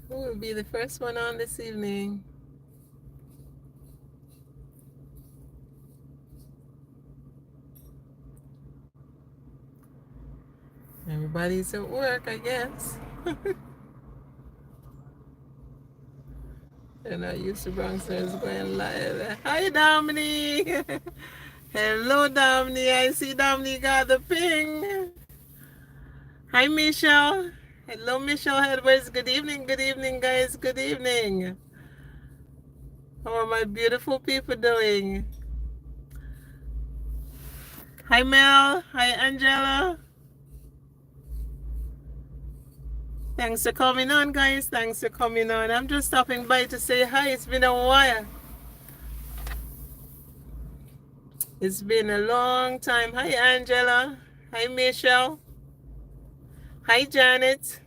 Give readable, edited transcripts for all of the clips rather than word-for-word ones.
Who will be the first one on this evening? Everybody's at work, I guess. And I used to Bronxers going live. Hi, Dominique. Hello, Dominique. I see Dominique got the ping. Hi, Michelle. Hello, Michelle Edwards. Good evening, guys. Good evening. How are my beautiful people doing? Hi, Mel. Hi, Angela. Thanks for coming on, guys. Thanks for coming on. I'm just stopping by to say hi. It's been a while. It's been a long time. Hi, Angela. Hi, Michelle. Hi, Janet.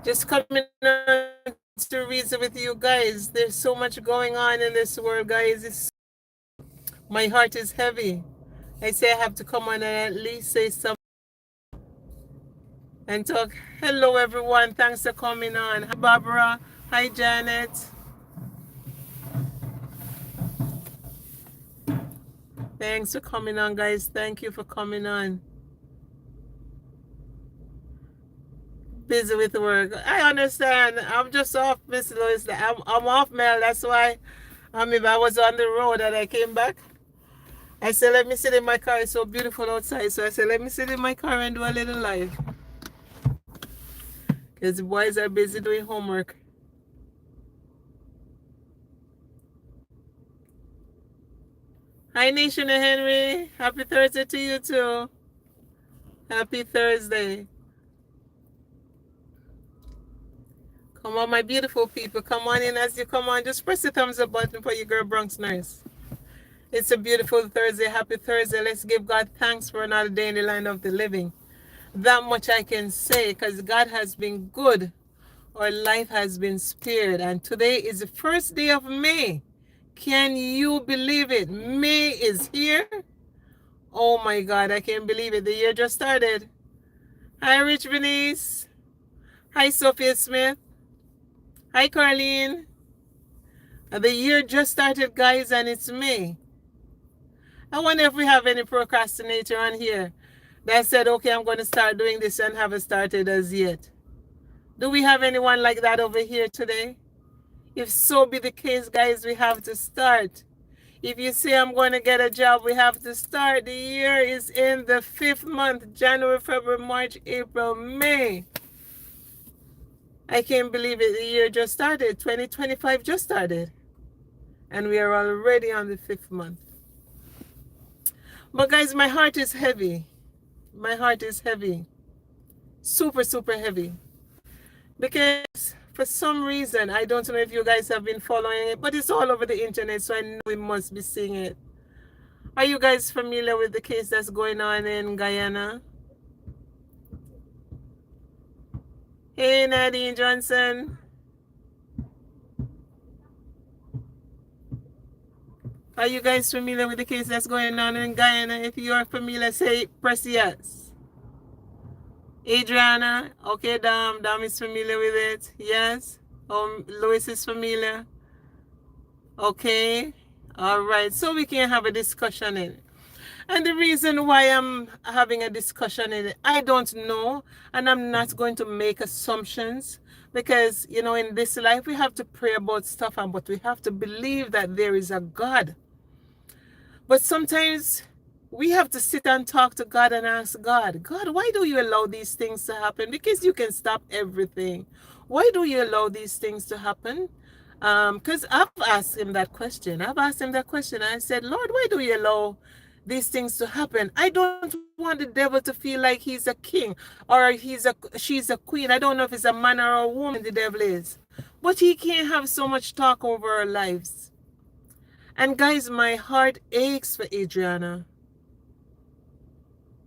Just coming on to reason with you guys. There's so much going on in this world, guys. My heart is heavy. I say I have to come on and at least say something and talk. Hello, everyone. Thanks for coming on. Hi, Barbara. Hi, Janet. Thanks for coming on, guys. Thank you for coming on. Busy with work. I understand. I'm just off, Miss Lois. I'm off, Mel. That's why I was on the road and I came back. I said, let me sit in my car. It's so beautiful outside. So I said, let me sit in my car and do a little live. Because the boys are busy doing homework. Hi, Nation and Henry. Happy Thursday to you, too. Happy Thursday. Come on, my beautiful people. Come on in as you come on. Just press the thumbs up button for your girl Bronx Nurse. It's a beautiful Thursday. Happy Thursday. Let's give God thanks for another day in the land of the living. That much I can say because God has been good. Our life has been spared. And today is the first day of May. Can you believe it? May is here. Oh my God, I can't believe it. The year just started. Hi, Rich Venice. Hi, Sophia Smith. Hi, Carlene. The year just started, guys, and it's May. I wonder if we have any procrastinator on here that said, okay, I'm going to start doing this and haven't started as yet. Do we have anyone like that over here today? If so be the case, guys, we have to start. If you say I'm going to get a job, we have to start. The year is in the 5th month, January, February, March, April, May. I can't believe it. The year just started. 2025 just started. And we are already on the 5th month. But guys, my heart is heavy. My heart is heavy. Super, super heavy. Because for some reason, I don't know if you guys have been following it, but it's all over the internet, so I know we must be seeing it. Are you guys familiar with the case that's going on in Guyana? Hey, Nadine Johnson. Are you guys familiar with the case that's going on in Guyana? If you are familiar, say press yes. Adriana, okay, Dam is familiar with it. Yes. Lois is familiar. Okay. All right. So we can have a discussion in it. And the reason why I'm having a discussion in it, I don't know, and I'm not going to make assumptions because, you know, in this life we have to pray about stuff, but we have to believe that there is a God. But sometimes we have to sit and talk to God and ask God, God, why do you allow these things to happen? Because you can stop everything. Why do you allow these things to happen? Because I've asked him that question. I've asked him that question. I said, Lord, why do you allow these things to happen? I don't want the devil to feel like he's a king or she's a queen. I don't know if it's a man or a woman the devil is. But he can't have so much talk over our lives. And guys, my heart aches for Adriana.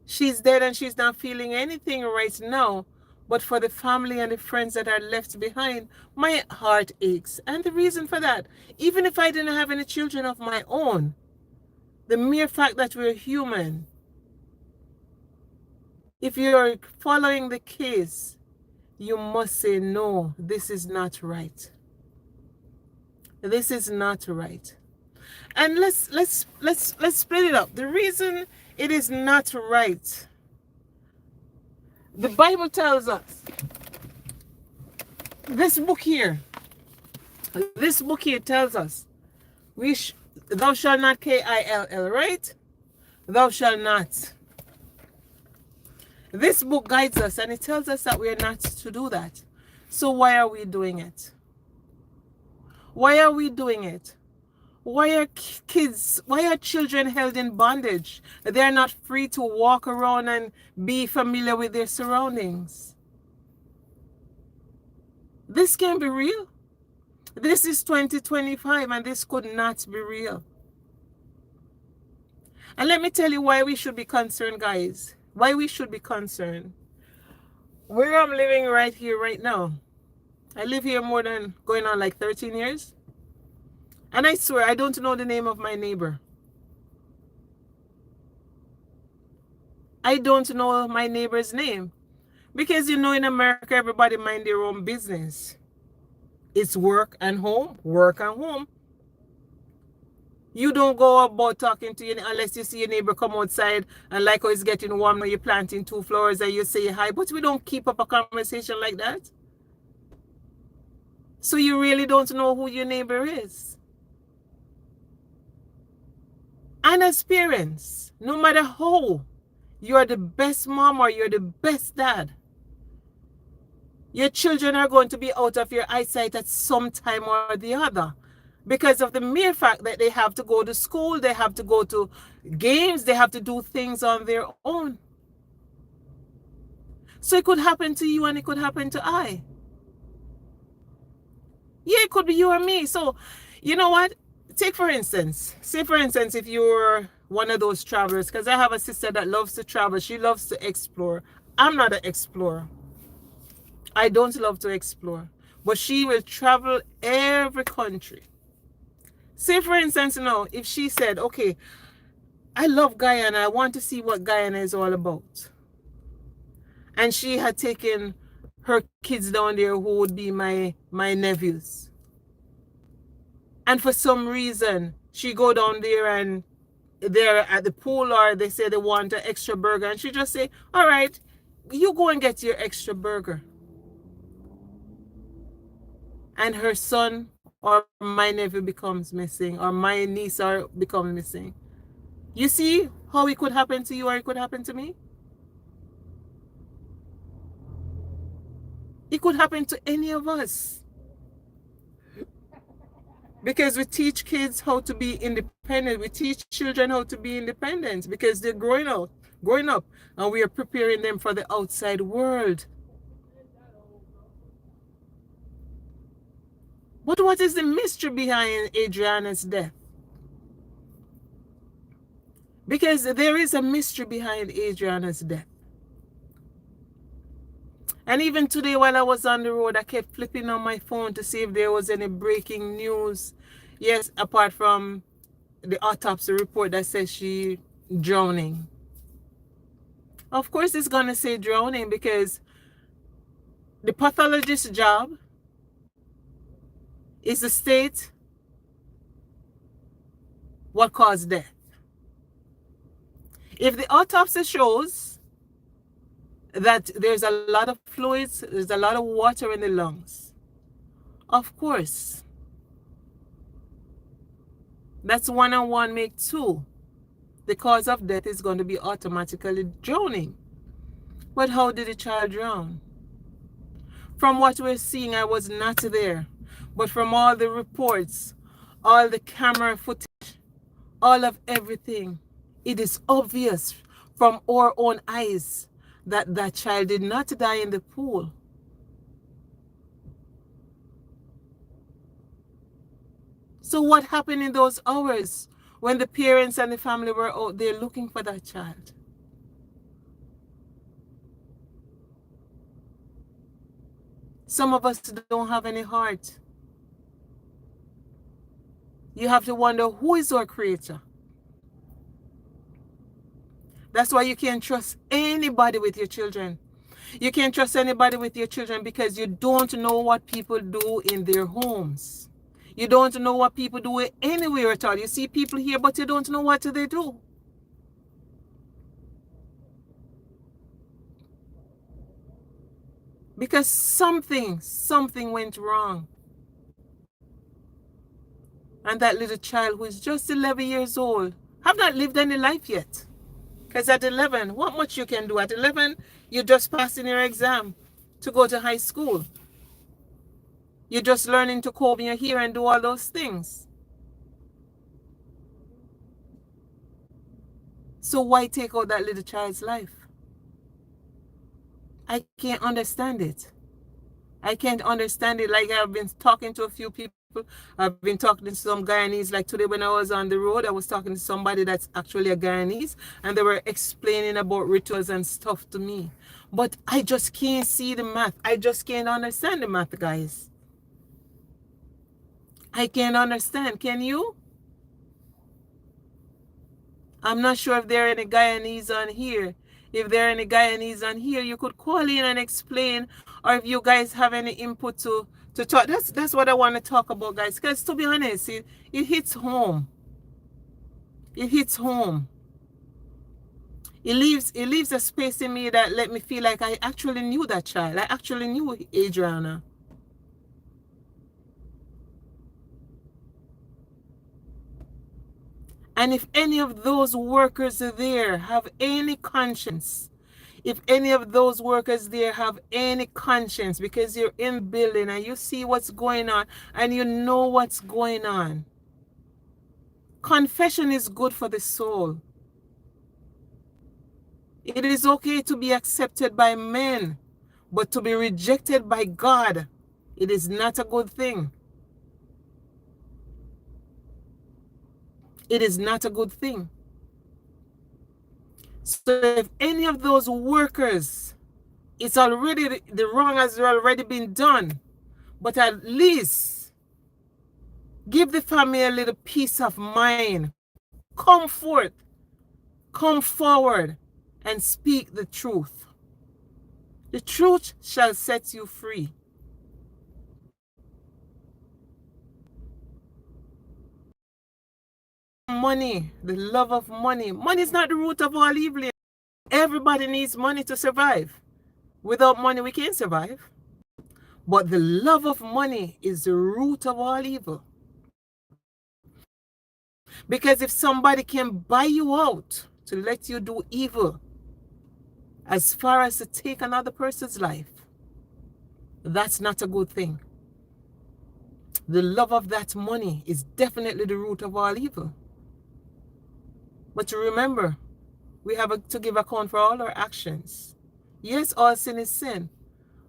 She's dead and she's not feeling anything right now. But for the family and the friends that are left behind, my heart aches. And the reason for that, even if I didn't have any children of my own, the mere fact that we're human, If you're following the case, you must say, no, this is not right. This is not right. And let's split it up. The reason it is not right, the Bible tells us, this book here, tells us, thou shalt not kill, right? Thou shalt not. This book guides us and it tells us that we are not to do that. So why are we doing it? Why are we doing it? Why are children held in bondage? They're not free to walk around and be familiar with their surroundings. This can't be real. This is 2025 and this could not be real. And let me tell you why we should be concerned, guys. Why we should be concerned. Where I'm living right here, right now. I live here more than going on like 13 years. And I swear, I don't know the name of my neighbor. I don't know my neighbor's name. Because you know, in America, everybody mind their own business. It's work and home, work and home. You don't go about talking to you unless you see your neighbor come outside and like how it's getting warm now you're planting 2 flowers and you say hi. But we don't keep up a conversation like that. So you really don't know who your neighbor is. And as parents, no matter how you're the best mom or you're the best dad, your children are going to be out of your eyesight at some time or the other. Because of the mere fact that they have to go to school, they have to go to games, they have to do things on their own. So it could happen to you and it could happen to I. Yeah, it could be you or me. So, you know what? Say for instance, if you're one of those travelers, because I have a sister that loves to travel. She loves to explore. I'm not an explorer. I don't love to explore. But she will travel every country. Say for instance, if she said, okay, I love Guyana, I want to see what Guyana is all about. And she had taken her kids down there who would be my nephews. And for some reason, she go down there and they're at the pool or they say they want an extra burger. And she just say, all right, you go and get your extra burger. And her son or my nephew becomes missing or my niece becomes missing. You see how it could happen to you or it could happen to me? It could happen to any of us. Because we teach kids how to be independent. We teach children how to be independent because they're growing up, and we are preparing them for the outside world. But what is the mystery behind Adriana's death? Because there is a mystery behind Adriana's death. And even today while I was on the road, I kept flipping on my phone to see if there was any breaking news. Yes, apart from the autopsy report that says she drowning. Of course it's going to say drowning because the pathologist's job is to state what caused death. If the autopsy shows that there's a lot of fluids, there's a lot of water in the lungs, of course, that's 1 and 1 make 2. The cause of death is going to be automatically drowning. But how did the child drown? From what we're seeing, I was not there. But from all the reports, all the camera footage, all of everything, it is obvious from our own eyes that that child did not die in the pool. So what happened in those hours when the parents and the family were out there looking for that child? Some of us don't have any heart. You have to wonder, who is our creator? That's why you can't trust anybody with your children. You can't trust anybody with your children because you don't know what people do in their homes. You don't know what people do anywhere at all. You see people here, but you don't know what they do. Because something went wrong. And that little child who is just 11 years old have not lived any life yet. Because at 11, what much you can do? At 11, you're just passing your exam to go to high school. You're just learning to comb your hair and do all those things. So why take out that little child's life? I can't understand it. I can't understand it. Like, I've been talking to a few people. I've been talking to some Guyanese. Like today when I was on the road, I was talking to somebody that's actually a Guyanese, and they were explaining about rituals and stuff to me. But I just can't see the math. I just can't understand the math, guys. I can't understand. Can you? I'm not sure if there are any Guyanese on here. If there are any Guyanese on here, you could call in and explain, or if you guys have any input to talk. That's what I want to talk about, guys. Because to be honest, it hits home. It hits home. It leaves a space in me that let me feel like I actually knew that child. I actually knew Adriana. And if any of those workers there have any conscience, if any of those workers there have any conscience, because you're in building and you see what's going on and you know what's going on, confession is good for the soul. It is okay to be accepted by men, but to be rejected by God, it is not a good thing. It is not a good thing. So if any of those workers, it's already, the wrong has already been done, but at least give the family a little peace of mind. Come forth, come forward, and speak the truth. The truth shall set you free. Money, the love of money. Money is not the root of all evil. Everybody needs money to survive. Without money, we can't survive. But the love of money is the root of all evil. Because if somebody can buy you out to let you do evil, as far as to take another person's life, that's not a good thing. The love of that money is definitely the root of all evil. But remember, we have to give account for all our actions. Yes, all sin is sin.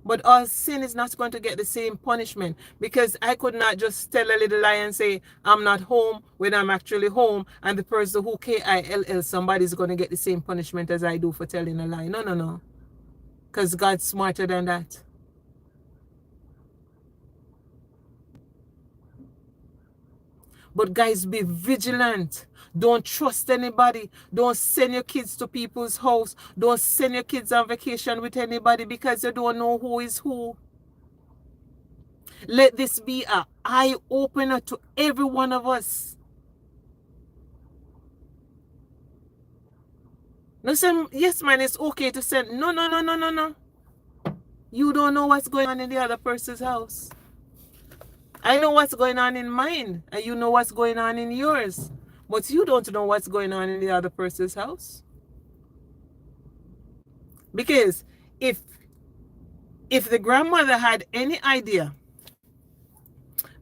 But all sin is not going to get the same punishment, because I could not just tell a little lie and say I'm not home when I'm actually home, and the person who KILL somebody is going to get the same punishment as I do for telling a lie. No, no, no. Because God's smarter than that. But guys, be vigilant. Don't trust anybody. Don't send your kids to people's house. Don't send your kids on vacation with anybody, because you don't know who is who. Let this be an eye-opener to every one of us. Listen, yes, man, it's okay to send. No, no, no, no, no, no. You don't know what's going on in the other person's house. I know what's going on in mine, and you know what's going on in yours. But you don't know what's going on in the other person's house. Because if the grandmother had any idea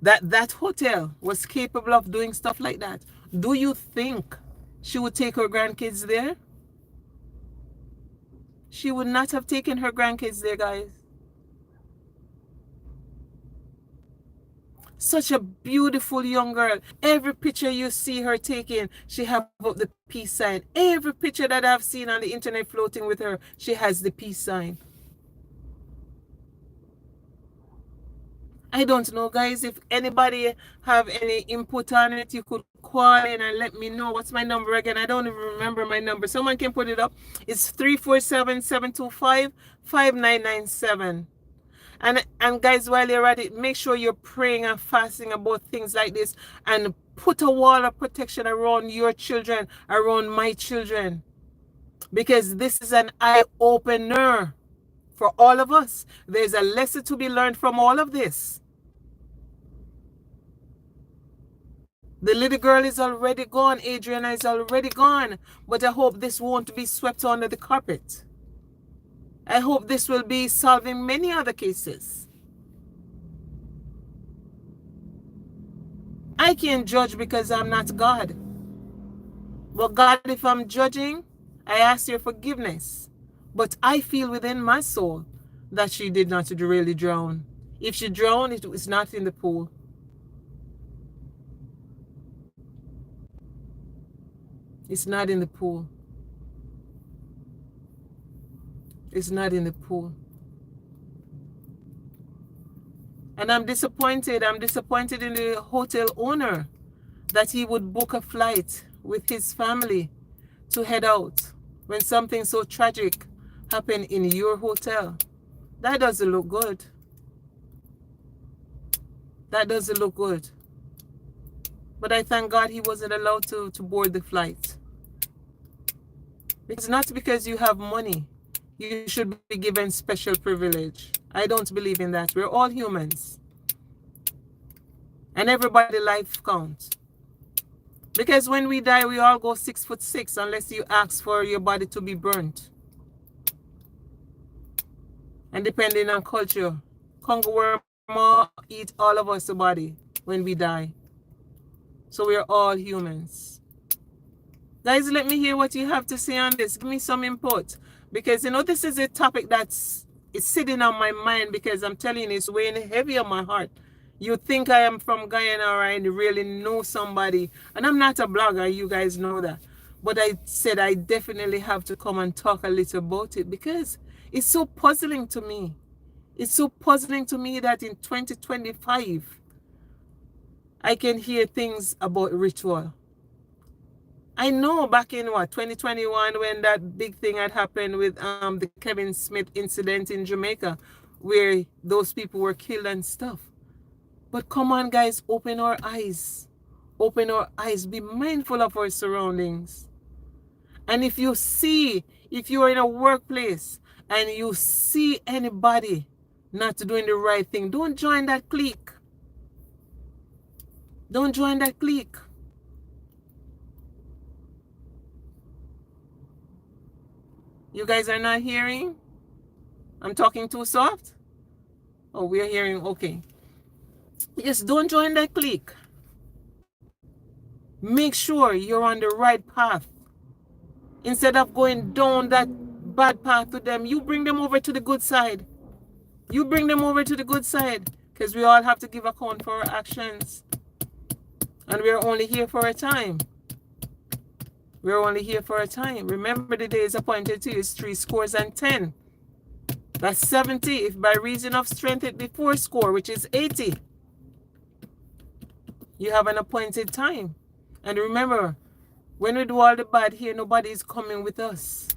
that that hotel was capable of doing stuff like that, do you think she would take her grandkids there? She would not have taken her grandkids there, guys. Such a beautiful young girl. Every picture you see her taking, she have up the peace sign. Every picture that I've seen on the internet floating with her, she has the peace sign. I don't know, guys. If anybody have any input on it, you could call in and let me know. What's my number again? I don't even remember my number. Someone can put it up. It's 347-725-5997. And guys, while you're at it, make sure you're praying and fasting about things like this, and put a wall of protection around your children, around my children, because this is an eye opener for all of us. There's a lesson to be learned from all of this. The little girl is already gone. Adriana is already gone. But I hope this won't be swept under the carpet. I hope this will be solving many other cases. I can't judge because I'm not God. But God, if I'm judging, I ask your forgiveness. But I feel within my soul that she did not really drown. If she drowned, it was not in the pool. It's not in the pool. It's not in the pool. And I'm disappointed. I'm disappointed in the hotel owner that he would book a flight with his family to head out when something so tragic happened in your hotel. That doesn't look good. That doesn't look good. But I thank God he wasn't allowed to board the flight. It's not because you have money you should be given special privilege. I don't believe in that. We're all humans. And everybody's life counts. Because when we die, we all go 6'6" unless you ask for your body to be burnt. And depending on culture, Congo worm eat all of us body when we die. So we're all humans. Guys, let me hear what you have to say on this. Give me some input. Because, you know, this is a topic it's sitting on my mind, because I'm telling you, it's weighing heavy on my heart. You think I am from Guyana or I really know somebody. And I'm not a blogger, you guys know that. But I said I definitely have to come and talk a little about it, because it's so puzzling to me. It's so puzzling to me that in 2025, I can hear things about ritual. I know back in 2021, when that big thing had happened with the Kevin Smith incident in Jamaica, where those people were killed and stuff. But come on, guys, open our eyes. Open our eyes. Be mindful of our surroundings. And if you're in a workplace and you see anybody not doing the right thing, don't join that clique. Don't join that clique. You guys are not hearing? I'm talking too soft? Oh, we're hearing, okay. Yes, don't join that clique. Make sure you're on the right path. Instead of going down that bad path to them, you bring them over to the good side. You bring them over to the good side. Because we all have to give account for our actions. And we're only here for a time. We're only here for a time. Remember, the days appointed to you is 70. That's 70. If by reason of strength it be 80, which is 80. You have an appointed time. And remember, when we do all the bad here, nobody is coming with us.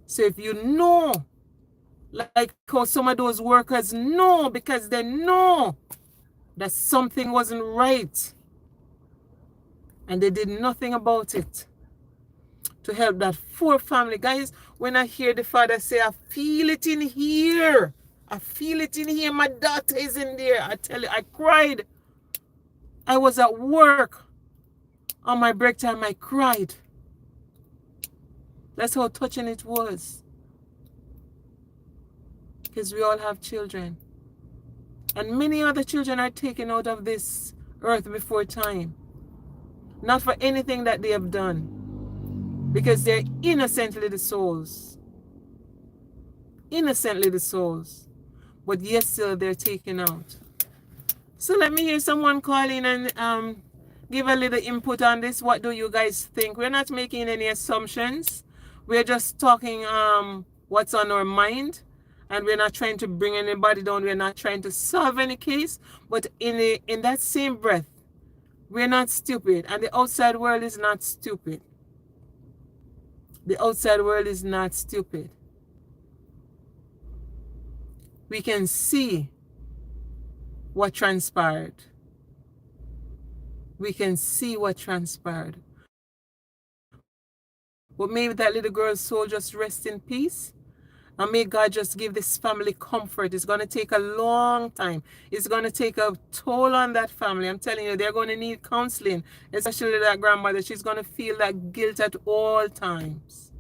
So if you know, like how some of those workers know, because they know that something wasn't right, and they did nothing about it to help that poor family. Guys, when I hear the father say, I feel it in here. I feel it in here. My daughter is in there. I tell you, I cried. I was at work. On my break time, I cried. That's how touching it was. Because we all have children. And many other children are taken out of this earth before time. Not for anything that they have done. Because they're innocently the souls. Innocently the souls. But yes, still they're taken out. So let me hear someone call in and give a little input on this. What do you guys think? We're not making any assumptions. We're just talking what's on our mind. And we're not trying to bring anybody down. We're not trying to solve any case. But in that same breath, we're not stupid. And the outside world is not stupid. The outside world is not stupid. We can see what transpired. We can see what transpired. But maybe that little girl's soul just rest in peace. And may God just give this family comfort. It's going to take a long time. It's going to take a toll on that family. I'm telling you, they're going to need counseling, especially that grandmother. She's going to feel that guilt at all times.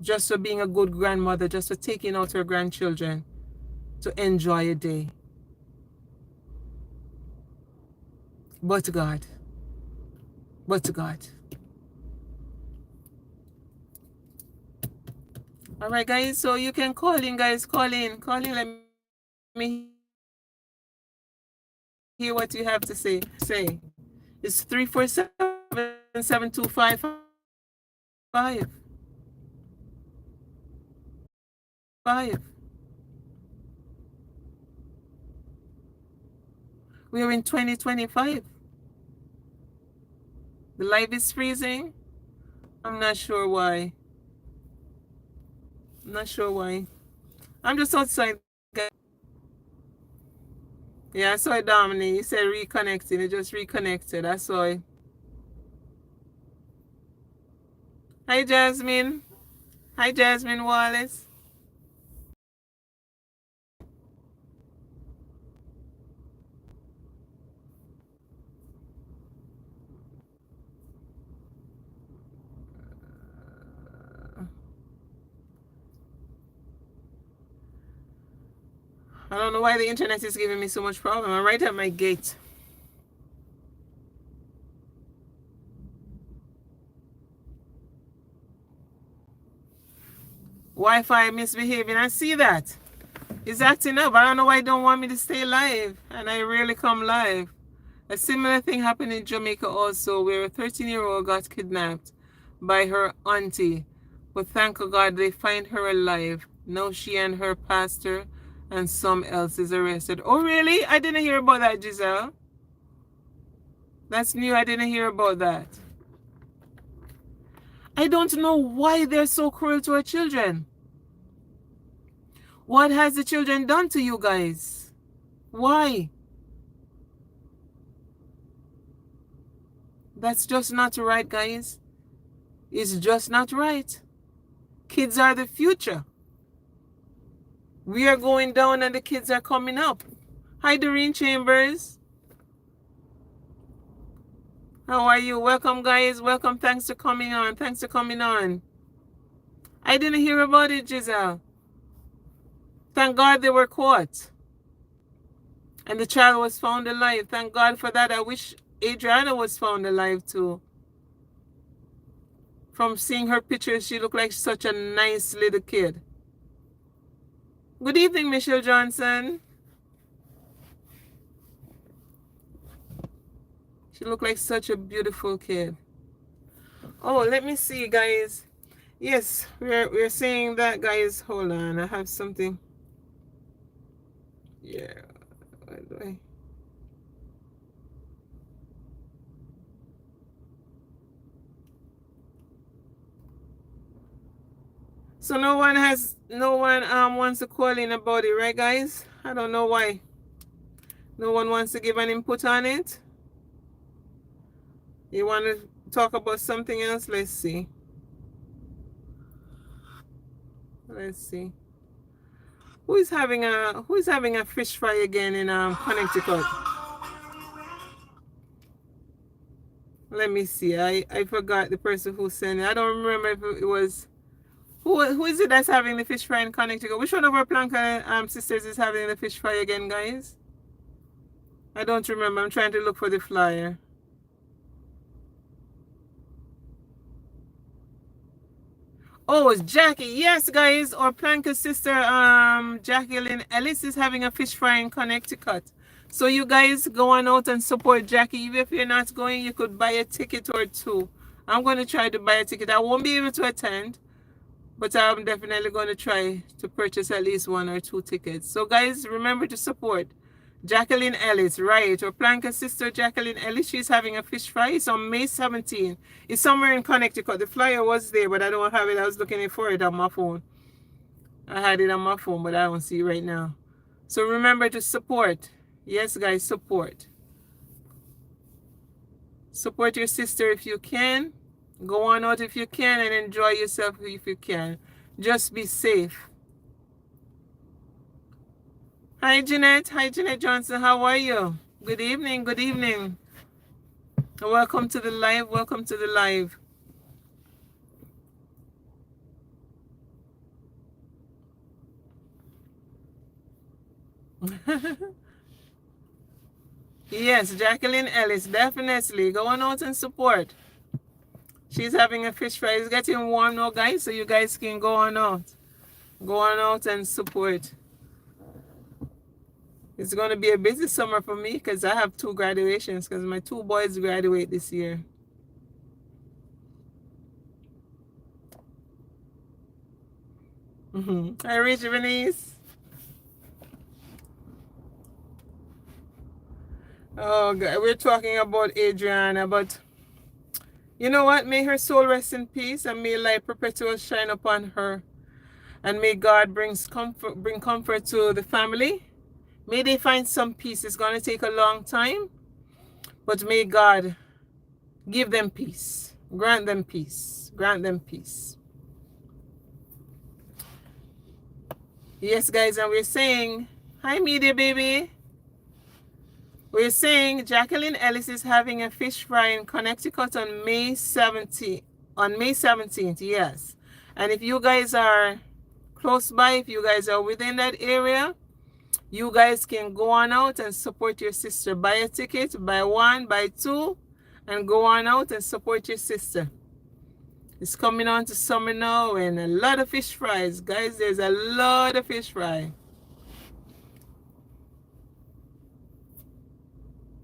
Just for being a good grandmother, just for taking out her grandchildren to enjoy a day. But God. But God. All right, guys. So you can call in, guys. Call in. Let me hear what you have to say. It's 347-7255. We're in 2025. The light is freezing. I'm not sure why. I'm just outside. Yeah, I saw it, Dominic. You said reconnecting. It just reconnected. I saw it. Hi, Jasmine. Hi, Jasmine Wallace. I don't know why the internet is giving me so much problem. I'm right at my gate. Wi-Fi misbehaving. I see that. It's acting up. I don't know why it don't want me to stay live. And I rarely come live. A similar thing happened in Jamaica also, where a 13-year-old got kidnapped by her auntie. But thank God they find her alive. Now she and her pastor and some else is arrested. Oh, really? I didn't hear about that, Giselle. That's new. I didn't hear about that. I don't know why they're so cruel to our children. What has the children done to you guys? Why? That's just not right, guys. It's just not right. Kids are the future. We are going down and the kids are coming up. Hi, Doreen Chambers. How are you? Welcome, guys. Welcome. Thanks for coming on. I didn't hear about it, Giselle. Thank God they were caught. And the child was found alive. Thank God for that. I wish Adriana was found alive too. From seeing her pictures, she looked like such a nice little kid. Good evening, Michelle Johnson. She looked like such a beautiful kid. Oh, let me see, guys. Yes, we're saying that, guys. Hold on, I have something. Yeah. What do I? So no one wants to call in about it, right, guys? I don't know why. No one wants to give an input on it. You want to talk about something else? Let's see. Who is having a fish fry again in Connecticut? Let me see. I forgot the person who sent it. I don't remember if it was who is it that's having the fish fry in Connecticut? Which one of our Planka sisters is having the fish fry again, guys? I don't remember. I'm trying to look for the flyer. Oh, it's Jackie. Yes, guys. Our Planka sister, Jacqueline Ellis is having a fish fry in Connecticut. So you guys go on out and support Jackie. Even if you're not going, you could buy a ticket or two. I'm going to try to buy a ticket. I won't be able to attend, But I'm definitely going to try to purchase at least 1 or 2 tickets. So guys, remember to support Jacqueline Ellis, right? Or Planka sister Jacqueline Ellis. She's having a fish fry. It's on May 17th. It's somewhere in Connecticut. The flyer was there, but I don't have it. I was looking for it on my phone. I had it on my phone, but I don't see it right now. So remember to support. Yes, guys, support. Support your sister if you can. Go on out if you can and enjoy yourself if you can. Just be safe. Hi, Jeanette. Hi, Jeanette Johnson. How are you? Good evening. Good evening. Welcome to the live. Welcome to the live. Yes, Jacqueline Ellis. Definitely. Go on out and support. She's having a fish fry. It's getting warm now, guys, so you guys can go on out. Go on out and support. It's going to be a busy summer for me because I have 2 graduations because my 2 boys graduate this year. Hi, Rich Venice. Oh, God. We're talking about Adriana, but you know what? May her soul rest in peace and may light perpetual shine upon her. And may God bring comfort to the family. May they find some peace. It's going to take a long time, but may God give them peace. Grant them peace. Grant them peace. Yes, guys, and we're saying, hi, media baby. We're saying Jacqueline Ellis is having a fish fry in Connecticut on May 17th. On May 17th, yes. And if you guys are close by, if you guys are within that area, you guys can go on out and support your sister. Buy a ticket, buy 1, buy 2, and go on out and support your sister. It's coming on to summer now and a lot of fish fries. Guys, there's a lot of fish fry.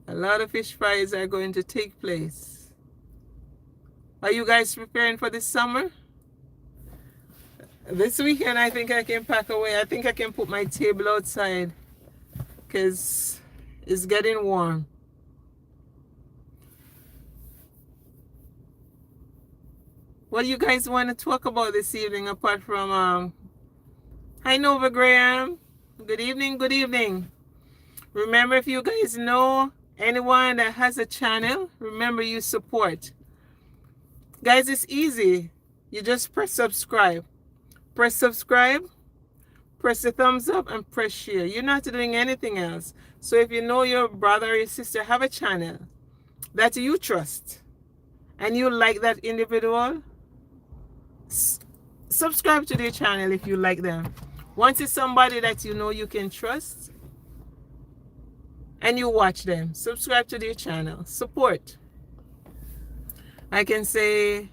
A lot of fish fries are going to take place. Are you guys preparing for this summer? This weekend, I think I can pack away. I think I can put my table outside because it's getting warm. What do you guys want to talk about this evening apart from... Hi, Nova Graham. Good evening, good evening. Remember, if you guys know anyone that has a channel, remember you support. Guys, it's easy. You just press subscribe. Press subscribe, press the thumbs up, and press share. You're not doing anything else. So if you know your brother or your sister have a channel that you trust and you like that individual, subscribe to their channel if you like them. Once it's somebody that you know you can trust and you watch them, subscribe to their channel. Support. I can say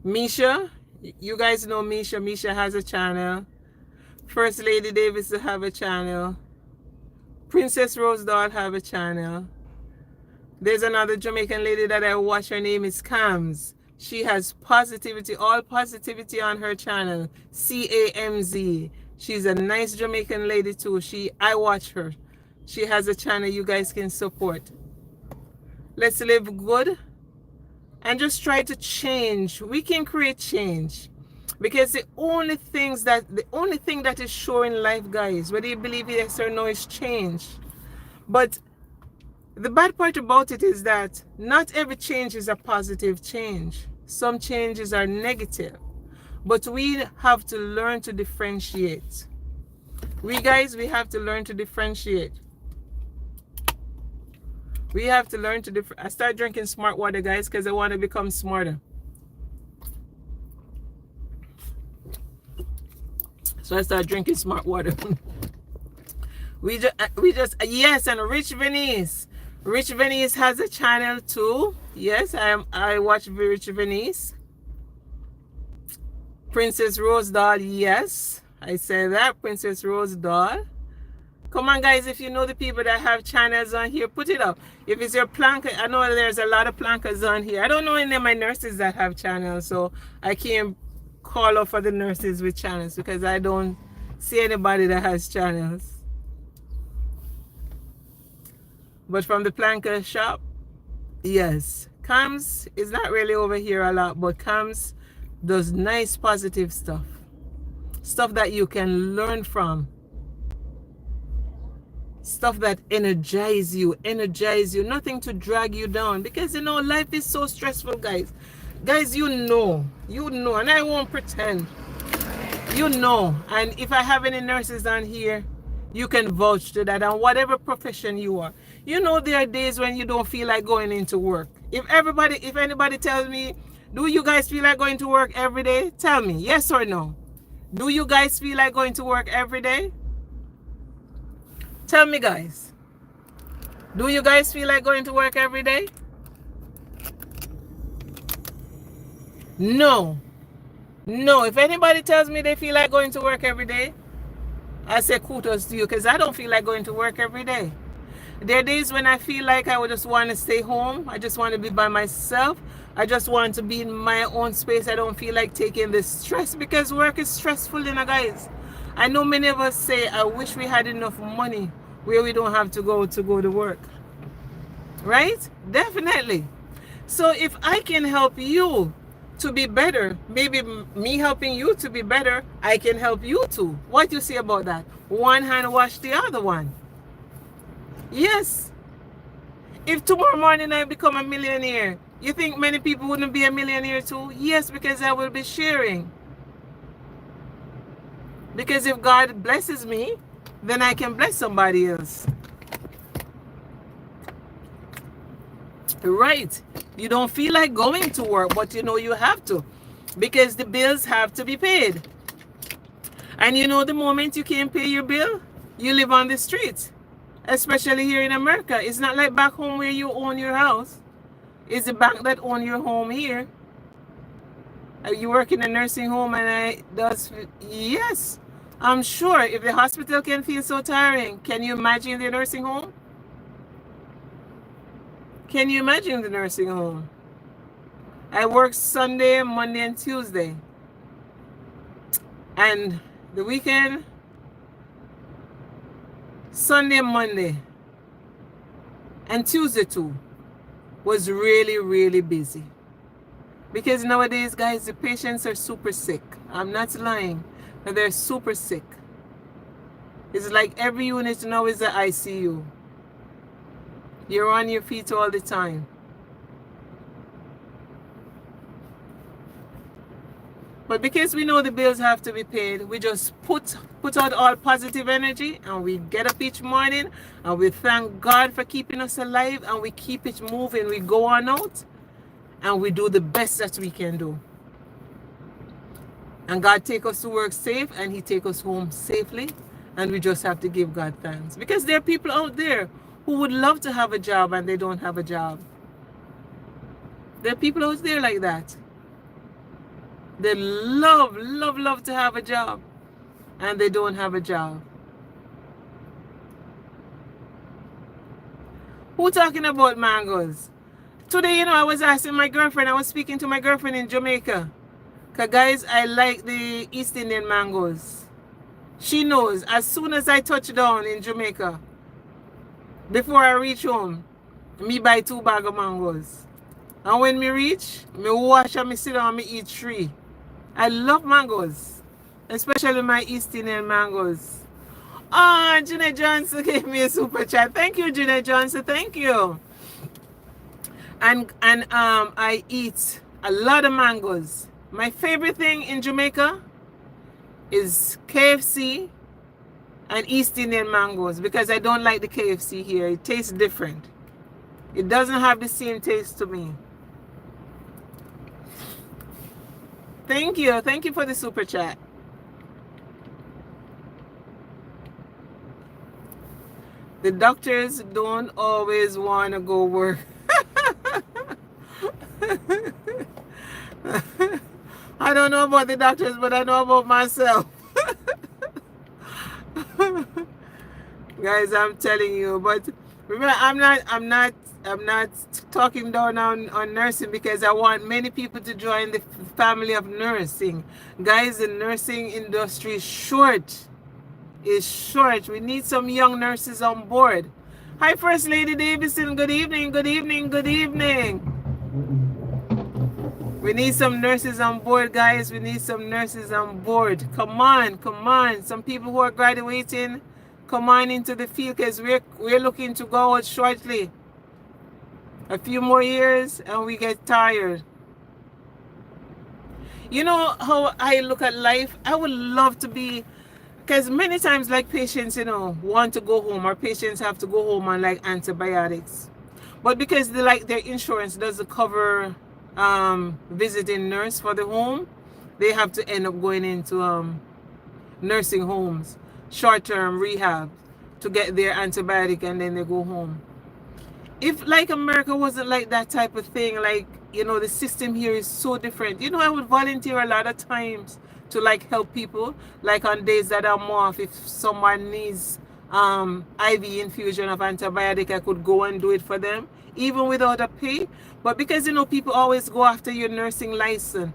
Misha. You guys know Misha. Misha has a channel. First Lady Davis have a channel. Princess Rose Doll have a channel. There's another Jamaican lady that I watch. Her name is Cams. She has positivity, all positivity on her channel. CAMZ. She's a nice Jamaican lady too. I watch her. She has a channel you guys can support. Let's live good and just try to change. We can create change. Because the only thing that is sure in life, guys, whether you believe it yes or no, is change. But the bad part about it is that not every change is a positive change. Some changes are negative. But we have to learn to differentiate. We have to learn to differentiate. We have to learn to I start drinking smart water, guys, because I want to become smarter. So I start drinking smart water. we just yes, and Rich Venice. Rich Venice has a channel too. Yes, I watch Rich Venice. Princess Rose Doll, yes. I say that, Princess Rose Doll. Come on, guys, if you know the people that have channels on here, put it up. If it's your planker, I know there's a lot of plankers on here. I don't know any of my nurses that have channels, so I can't call out for the nurses with channels because I don't see anybody that has channels. But from the planker shop, yes. Cams is not really over here a lot, but Cams does nice positive stuff. Stuff that you can learn from. Stuff that energize you, nothing to drag you down, because you know life is so stressful, guys. You know, and I won't pretend, you know. And if I have any nurses on here, you can vouch to that. And whatever profession you are, you know, there are days when you don't feel like going into work. If anybody tells me, do you guys feel like going to work every day? Tell me, yes or no. Do you guys feel like going to work every day? Tell me, guys. Do you guys feel like going to work every day? No. No. If anybody tells me they feel like going to work every day, I say kudos to you, because I don't feel like going to work every day. There are days when I feel like I would just want to stay home. I just want to be by myself. I just want to be in my own space. I don't feel like taking the stress, because work is stressful, you know, guys. I know many of us say, I wish we had enough money where we don't have to go to work. Right? Definitely. So if I can help you to be better, maybe me helping you to be better, I can help you too. What do you say about that? One hand wash the other one. Yes. If tomorrow morning I become a millionaire, you think many people wouldn't be a millionaire too? Yes, because I will be sharing. Because if God blesses me, then I can bless somebody else. Right. You don't feel like going to work, but you know you have to, because the bills have to be paid. And you know, the moment you can't pay your bill, you live on the streets. Especially here in America. It's not like back home where you own your house. It's the bank that owns your home here. You work in a nursing home, and yes, I'm sure if the hospital can feel so tiring, can you imagine the nursing home? Can you imagine the nursing home? I work Sunday, Monday, and Tuesday. And the weekend, Sunday, Monday, and Tuesday too, was really, really busy. Because nowadays, guys, the patients are super sick. I'm not lying, but they're super sick. It's like every unit now is an ICU. You're on your feet all the time. But because we know the bills have to be paid, we just put out all positive energy, and we get up each morning and we thank God for keeping us alive, and we keep it moving. We go on out and we do the best that we can do. And God take us to work safe, and He take us home safely, and we just have to give God thanks. Because there are people out there who would love to have a job and they don't have a job. There are people out there like that. They love to have a job, and they don't have a job. Who talking about mangoes? Today, you know, I was asking my girlfriend, I was speaking to my girlfriend in Jamaica. Because, guys, I like the East Indian mangoes. She knows, as soon as I touch down in Jamaica, before I reach home, me buy 2 bags of mangoes. And when me reach, me wash and me sit down and me eat 3. I love mangoes, especially my East Indian mangoes. Oh, Jeanette Johnson gave me a super chat. Thank you, Jeanette Johnson. Thank you. And I eat a lot of mangoes. My favorite thing in Jamaica is KFC and East Indian mangoes, because I don't like the KFC here. It tastes different. It doesn't have the same taste to me. Thank you. Thank you for the super chat. The doctors don't always want to go work. I don't know about the doctors, but I know about myself. Guys, I'm telling you. But remember, I'm not talking down on nursing, because I want many people to join the family of nursing. Guys, the nursing industry is short. Is short. We need some young nurses on board. Hi, First Lady Davison. Good evening. Good evening. Good evening. We need some nurses on board, guys. We need some nurses on board. Come on, come on. Some people who are graduating, come on into the field, because we're looking to go out shortly. A few more years and we get tired. You know how I look at life? I would love to be, because many times, like, patients, want to go home, or patients have to go home on like antibiotics. But because their insurance doesn't cover visiting nurse for the home, they have to end up going into nursing homes, short-term rehab, to get their antibiotic, and then they go home. If like America wasn't like that type of thing, like, the system here is so different. I would volunteer a lot of times to like help people, like on days that I'm off. If someone needs IV infusion of antibiotic, I could go and do it for them, even without a pay. But because people always go after your nursing license.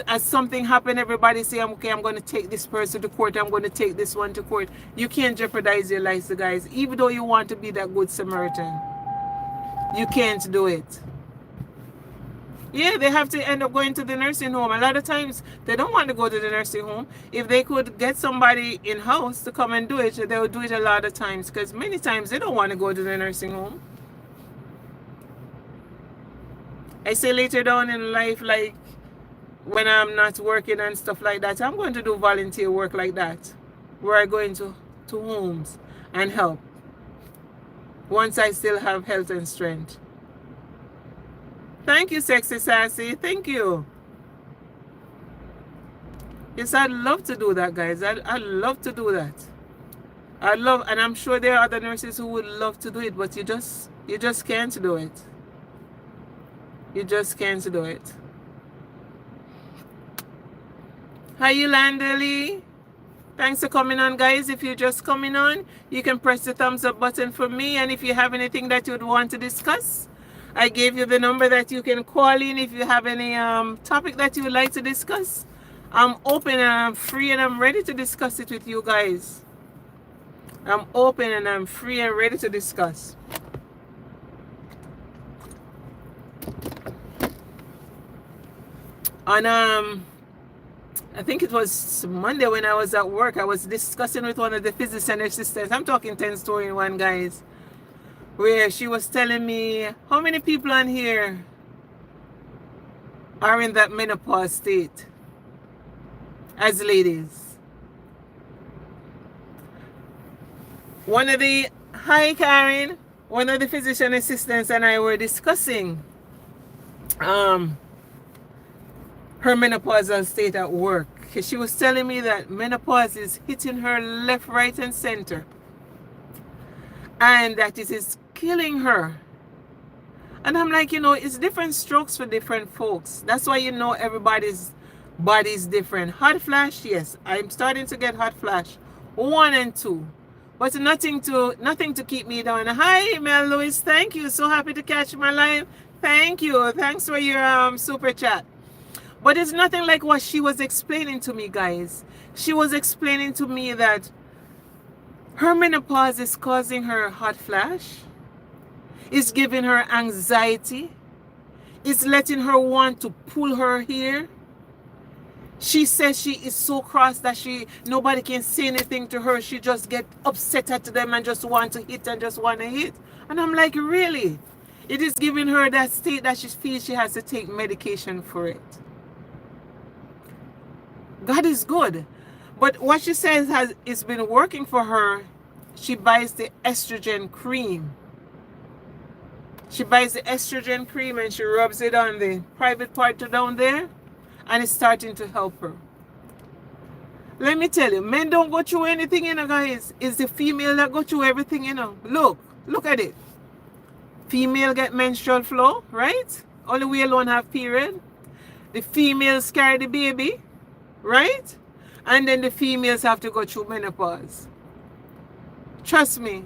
As something happen, everybody say, okay, I'm going to take this person to court, I'm going to take this one to court. You can't jeopardize your license, guys, even though you want to be that good Samaritan. You can't do it. Yeah, they have to end up going to the nursing home. A lot of times they don't want to go to the nursing home. If they could get somebody in-house to come and do it, they would do it a lot of times, because many times they don't want to go to the nursing home. I say later down in life, like when I'm not working and stuff like that, I'm going to do volunteer work like that, where I go into homes and help, once I still have health and strength. Thank you, Sexy Sassy. Thank you. Yes, I'd love to do that, guys. I'd love to do that. And I'm sure there are other nurses who would love to do it, but you just can't do it. You just can't do it. Hi, Yolanda Lee. Thanks for coming on, guys. If you're just coming on, you can press the thumbs up button for me. And if you have anything that you would want to discuss, I gave you the number that you can call in if you have any topic that you would like to discuss. I'm open and I'm free and I'm ready to discuss it with you guys. I'm open and I'm free and ready to discuss. On I think it was Monday when I was at work, I was discussing with one of the physician assistants. I'm talking 10 story in one, guys, where she was telling me how many people on here are in that menopause state as ladies. Hi Karen, one of the physician assistants and I were discussing her menopausal state at work. She was telling me that menopause is hitting her left, right, and center, and that it is killing her. And I'm like, it's different strokes for different folks. That's why everybody's body is different. Hot flash, yes, I'm starting to get hot flash 1 and 2, but nothing to keep me down. Hi Mel Lewis, thank you, so happy to catch my live. Thank you, thanks for your super chat. But it's nothing like what she was explaining to me, guys. She was explaining to me that her menopause is causing her hot flash. It's giving her anxiety. It's letting her want to pull her hair. She says she is so cross that nobody can say anything to her. She just get upset at them and just want to hit and just want to hit. And I'm like, really? It is giving her that state that she feels she has to take medication for it. God is good. But what she says it's been working for her. She buys the estrogen cream. She buys the estrogen cream and she rubs it on the private part down there, and it's starting to help her. Let me tell you, men don't go through anything, guys. It's the female that go through everything, Look at it. Female get menstrual flow, right? Only we alone have period. The females carry the baby, right? And then the females have to go through menopause. Trust me.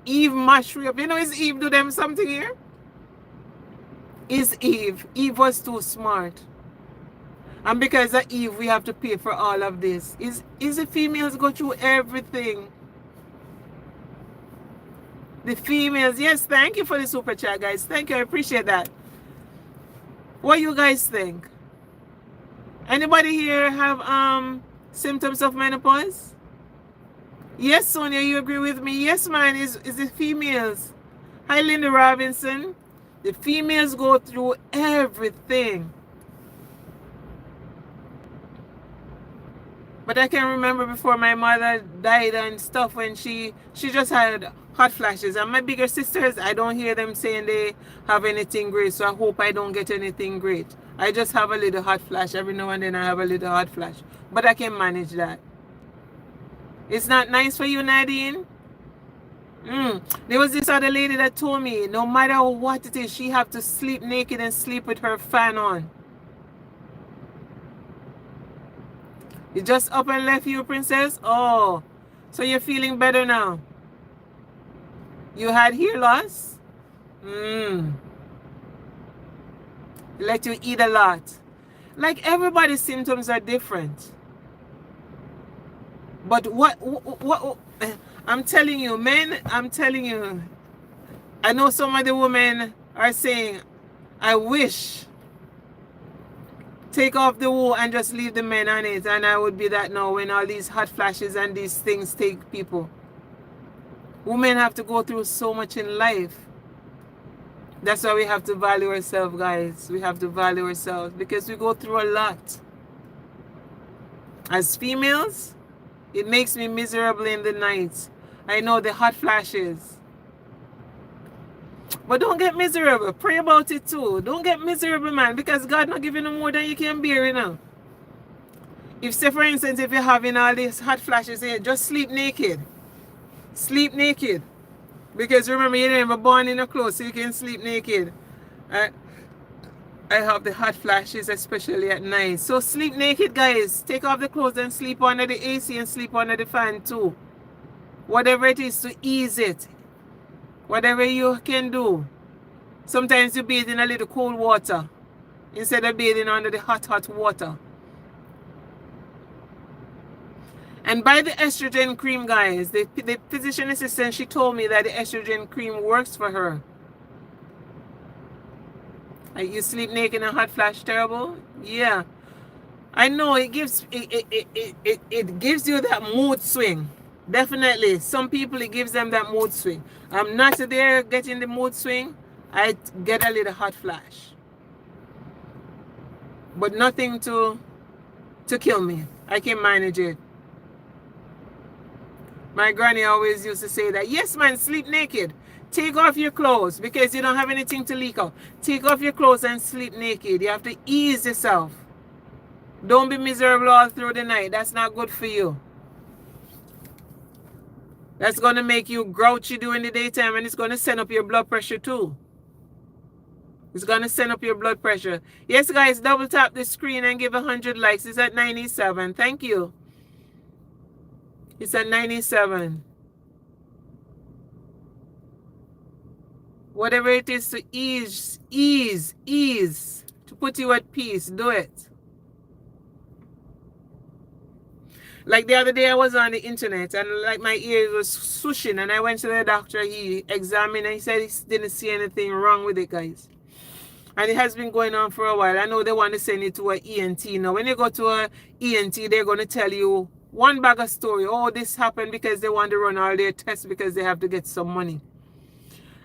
Eve mashed up. You know, is Eve do them something here? Is Eve. Eve was too smart. And because of Eve, we have to pay for all of this. Is the females go through everything. The females, yes, thank you for the super chat, guys. Thank you, I appreciate that. What you guys think? Anybody here have symptoms of menopause? Yes, Sonia, you agree with me? Yes, man, is the females. Hi, Linda Robinson. The females go through everything. But I can remember before my mother died and stuff when she just had hot flashes. And my bigger sisters, I don't hear them saying they have anything great. So I hope I don't get anything great. I just have a little hot flash. Every now and then I have a little hot flash. But I can manage that. It's not nice for you, Nadine? There was this other lady that told me no matter what it is, she have to sleep naked and sleep with her fan on. You just up and left you, princess? Oh, so you're feeling better now? You had hair loss? Let you eat a lot. Like everybody's symptoms are different. But what I'm telling you, men, I'm telling you, I know some of the women are saying, I wish take off the wool and just leave the men on it, and I would be that now when all these hot flashes and these things take people. Women have to go through so much in life. That's why we have to value ourselves, guys. We have to value ourselves because we go through a lot. As females, it makes me miserable in the night. I know the hot flashes. But don't get miserable. Pray about it too. Don't get miserable, man, because God not giving you more than you can bear, you know. If, say, for instance, if you're having all these hot flashes here, just sleep naked. Sleep naked. Because remember, you're never born in a clothes, so you can sleep naked. I have the hot flashes, especially at night. So sleep naked, guys. Take off the clothes and sleep under the AC and sleep under the fan too. Whatever it is to ease it. Whatever you can do. Sometimes you bathe in a little cold water instead of bathing under the hot water. And buy the estrogen cream, guys. The physician assistant, she told me that the estrogen cream works for her. Like you sleep naked in a hot flash terrible? Yeah. I know it gives it gives you that mood swing. Definitely. Some people it gives them that mood swing. I'm not there getting the mood swing. I get a little hot flash. But nothing to kill me. I can manage it. My granny always used to say that, yes, man, sleep naked. Take off your clothes because you don't have anything to leak out. Take off your clothes and sleep naked. You have to ease yourself. Don't be miserable all through the night. That's not good for you. That's going to make you grouchy during the daytime, and it's going to send up your blood pressure too. It's going to send up your blood pressure. Yes, guys, double tap the screen and give 100 likes. It's at 97. Thank you. It's at 97. Whatever it is to ease, to put you at peace, do it. Like the other day I was on the internet and like my ears was swooshing and I went to the doctor, he examined and he said he didn't see anything wrong with it, guys. And it has been going on for a while. I know they want to send it to an ENT. Now when you go to an ENT, they're going to tell you one bag of story. Oh, this happened because they want to run all their tests because they have to get some money.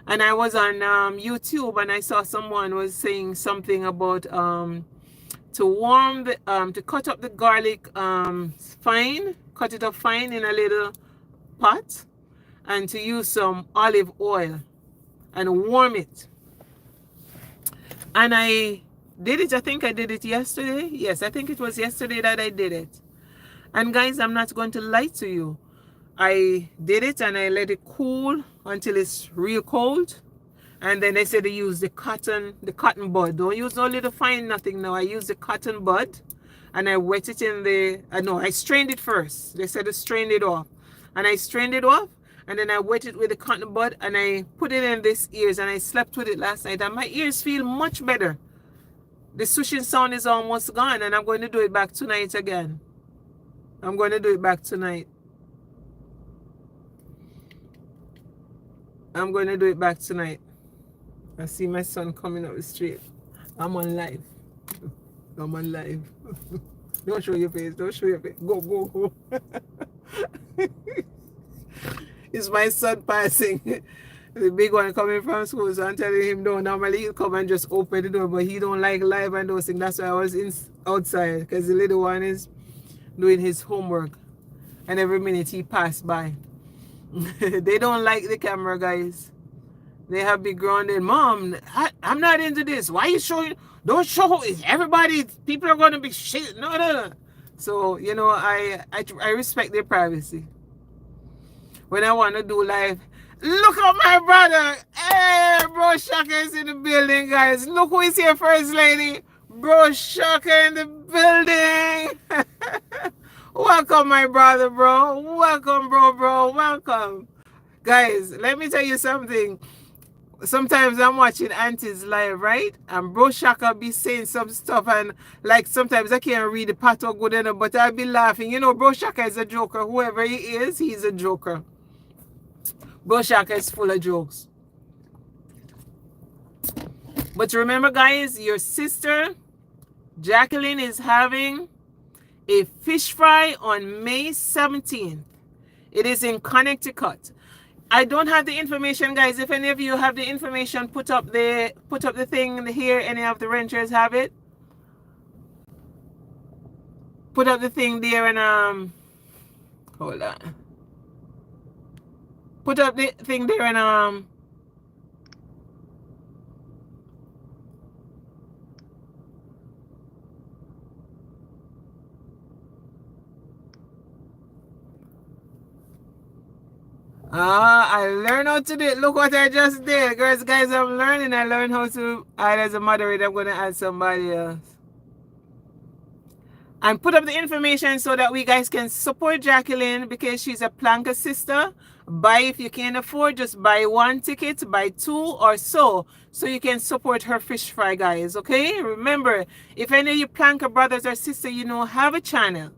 And I was on YouTube and I saw someone was saying something about to warm the to cut up the garlic fine, cut it up fine in a little pot, and to use some olive oil and warm it. And I did it. I think I did it yesterday. Yes, I think it was yesterday that I did it. And guys, I'm not going to lie to you. I did it and I let it cool until it's real cold. And then they said to use the cotton bud. Don't use no little fine nothing now. I use the cotton bud and I wet it in the, I strained it first. They said to strain it off. And I strained it off and then I wet it with the cotton bud and I put it in these ears and I slept with it last night and my ears feel much better. The swishing sound is almost gone and I'm going to do it back tonight again. I'm going to do it back tonight. I'm going to do it back tonight. I see my son coming up the street. I'm on live. I'm on live. Don't show your face. Don't show your face. Go, go, go. It's my son passing. The big one coming from school. So I'm telling him, no, normally he'll come and just open the door. But he don't like live and those things. That's why I was outside. Because the little one is doing his homework. And every minute he passed by. They don't like the camera, guys. They have been grounded. Mom, I'm not into this. Why are you showing? Don't show it. Everybody, people are going to be shit. No, no, no. So, you know, I respect their privacy. When I want to do live, look at my brother. Hey, Bro Shaka is in the building, guys. Look who is here, First Lady. Bro Shaka in the building. Welcome, my brother, bro. Welcome, bro. Welcome. Guys, let me tell you something. Sometimes I'm watching aunties live, right? And Bro Shaka be saying some stuff and like sometimes I can't read the pato good enough, but I'll be laughing. You know, Bro Shaka is a joker. Whoever he is, he's a joker. Bro Shaka is full of jokes. But remember, guys, your sister, Jacqueline, is having a fish fry on May 17th. It is in Connecticut. I don't have the information, guys. If any of you have the information, put up the thing here. Any of the renters have it? Put up the thing there and hold on. Put up the thing there and I learned how to do it. Look what I just did. Guys, I'm learning. I learned how to add as a moderator. I'm going to add somebody else. And put up the information so that we guys can support Jacqueline because she's a Planker sister. Buy if you can afford. Just buy one ticket, buy two or so you can support her fish fry, guys. Okay? Remember, if any of you Planker brothers or sisters, you know, have a channel.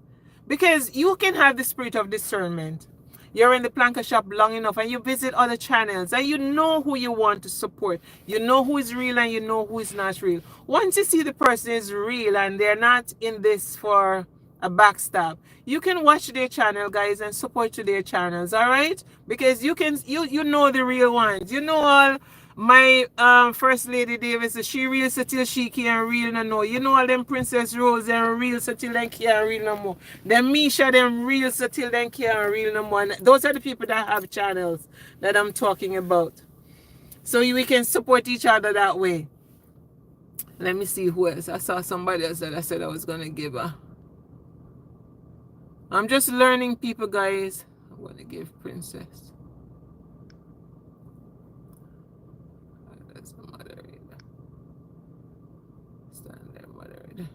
Because you can have the spirit of discernment. You're in the Planker shop long enough and you visit other channels and you know who you want to support. You know who is real and you know who is not real. Once you see the person is real and they're not in this for a backstab, you can watch their channel, guys, and support to their channels, all right? Because you know the real ones. You know all my First Lady Davis, she real so till she can't real no more. You know all them Princess Rose and real so till they can't real no more. Them Misha them real so till they can't real no more. And those are the people that have channels that I'm talking about. So we can support each other that way. Let me see who else. I saw somebody else that I said I was gonna give her. I'm just learning people, guys. I'm gonna give Princess. That's the moderator. Stand there, moderator.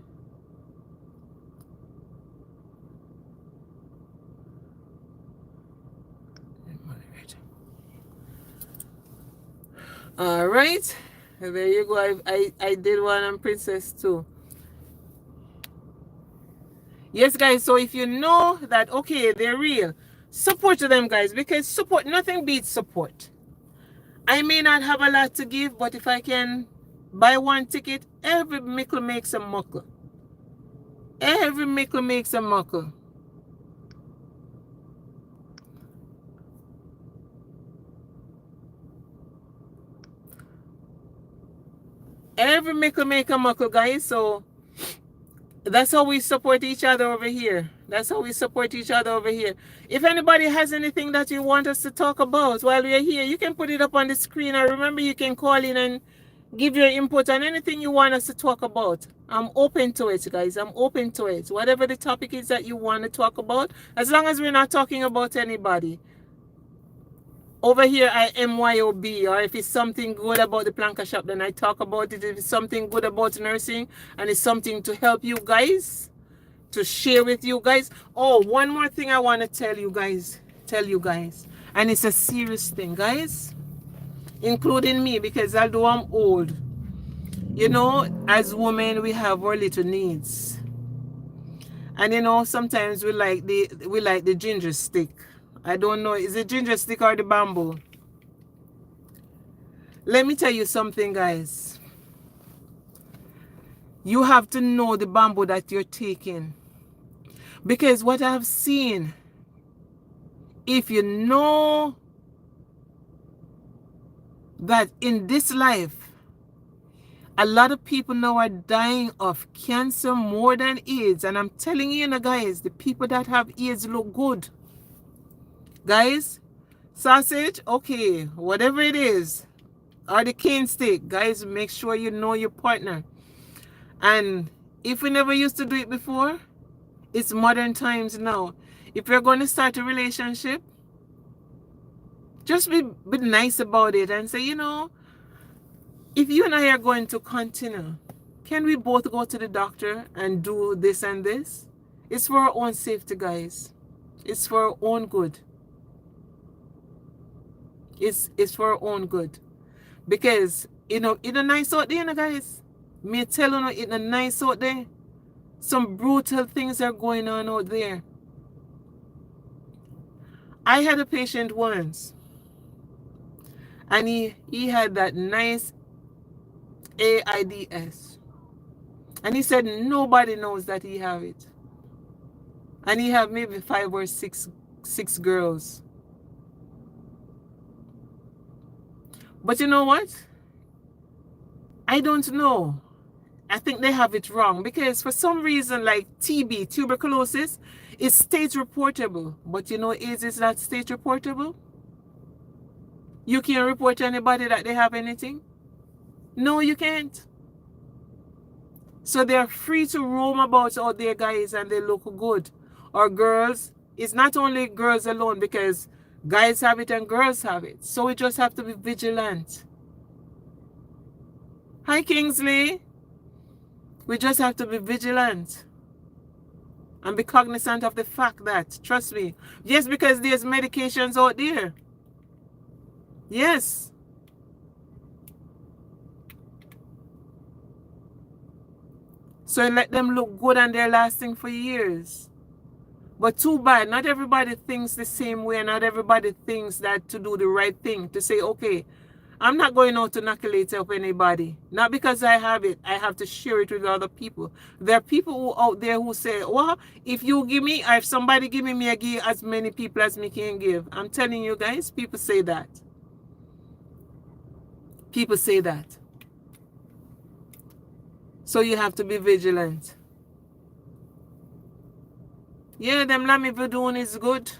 Moderator. All right. There you go. I did one on Princess too. Yes, guys, so if you know that, okay, they're real, support to them, guys, because support, nothing beats support. I may not have a lot to give, but if I can buy one ticket, every mickle makes a muckle. Every mickle makes a muckle. Every mickle make a muckle, guys, so that's how we support each other over here. That's how we support each other over here. If anybody has anything that you want us to talk about while we are here, you can put it up on the screen. Or remember, you can call in and give your input on anything you want us to talk about. I'm open to it, guys. I'm open to it. Whatever the topic is that you want to talk about, as long as we're not talking about anybody. Over here, I MYOB, or if it's something good about the Planker shop, then I talk about it. If it's something good about nursing and it's something to help you guys, to share with you guys. Oh, one more thing I want to tell you guys. And it's a serious thing, guys, including me, because although I'm old, you know, as women, we have our little needs. And you know, sometimes we like the ginger stick. I don't know, is it ginger stick or the bamboo? Let me tell you something, guys. You have to know the bamboo that you're taking. Because what I've seen, if you know that in this life, a lot of people now are dying of cancer more than AIDS. And I'm telling you, guys, the people that have AIDS look good. Guys, sausage, okay, whatever it is, or the cane stick, guys, make sure you know your partner. And if we never used to do it before, it's modern times now. If you're going to start a relationship, just be nice about it and say, you know, if you and I are going to continue, can we both go to the doctor and do this and this? It's for our own safety, guys. It's for our own good. It's for our own good. Because, you know, it's a nice out there, guys. Me tell you, it's a nice out there. Some brutal things are going on out there. I had a patient once, and he had that nice AIDS. And he said nobody knows that he have it. And he have maybe 5 or 6 girls. But you know what? I don't know. I think they have it wrong, because for some reason, like TB, tuberculosis, is state reportable. But you know, AIDS is not state reportable. You can't report to anybody that they have anything. No, you can't. So they're free to roam about out there, guys, and they look good. Or girls, it's not only girls alone, because guys have it and girls have it. So we just have to be vigilant. Hi, Kingsley. We just have to be vigilant and be cognizant of the fact that, trust me, yes, because there's medications out there. Yes. So let them look good and they're lasting for years. But too bad, not everybody thinks the same way, and not everybody thinks that to do the right thing, to say, okay, I'm not going out to inoculate up anybody. Not because I have it, I have to share it with other people. There are people who out there who say, well, if you give me, or if somebody give me, I give as many people as me can give. I'm telling you guys, people say that. People say that. So you have to be vigilant. Yeah, them lammy doing is good.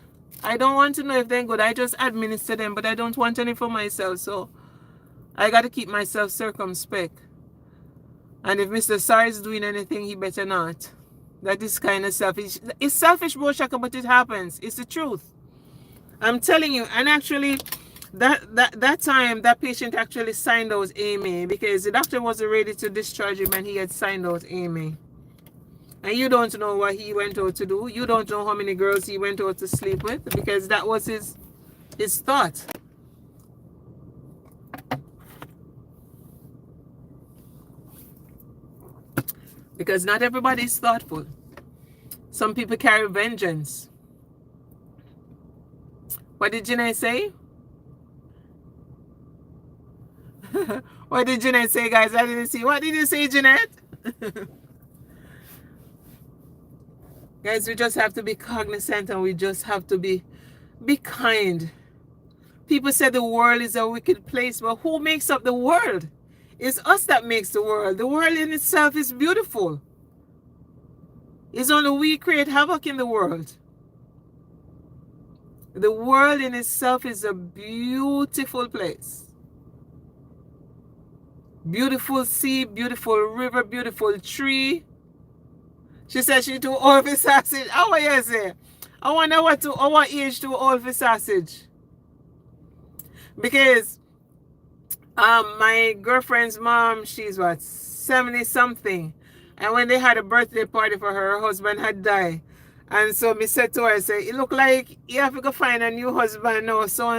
I don't want to know if they're good. I just administer them, but I don't want any for myself. So I got to keep myself circumspect. And if Mr. Sar is doing anything, he better not. That is kind of selfish. It's selfish, bro, Shaka, but it happens. It's the truth. I'm telling you. And actually, that time, that patient actually signed out AMA, because the doctor wasn't ready to discharge him, and he had signed out AMA. And you don't know what he went out to do. You don't know how many girls he went out to sleep with, because that was his thought. Because not everybody is thoughtful. Some people carry vengeance. What did Janae say? What did Jeanette say, guys? I didn't see. What did you say, Jeanette? Guys, we just have to be cognizant, and we just have to be kind. People say the world is a wicked place, but who makes up the world? It's us that makes the world. The world in itself is beautiful. It's only we create havoc in the world. The world in itself is a beautiful place. Beautiful sea, beautiful river, beautiful tree. She said she too old for sausage. How are you say? I wonder what age too old for sausage. Because my girlfriend's mom, she's what, 70 something. And when they had a birthday party for her, her husband had died. And so me said to her, say, it look like you have to go find a new husband now, so and